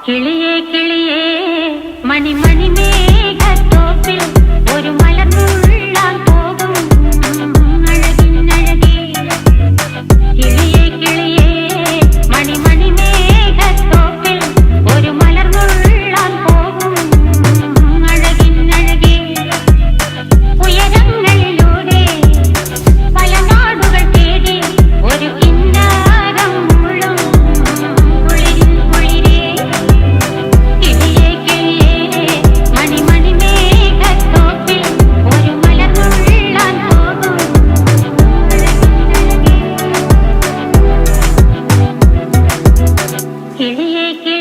കിളിയേ കിളിയേ മണിമണി മേഘത്തോപ്പിൽ ഒരു മലർന്നുള്ളാൻ പോകും അഴകിനഴകേ. കിളിയേ കിളിയേ മണിമണി മേഘത്തോപ്പിൽ ഒരു മലർന്നുള്ളാൻ പോകും അഴകിനഴകേ. ഉയരങ്ങളിലൂടെ പല നാടുകൾ തേടി ഒരു കിന്നാരം മുള്ളും കുളിരിൻ കുളിരേ. കിളിയേ കിളിയേ മണിമണി മേഘത്തോപ്പിൽ ഒരു മലർന്നുള്ളാൻ പോകും അഴകിനഴകേ. കിളിയേ കിളിയേ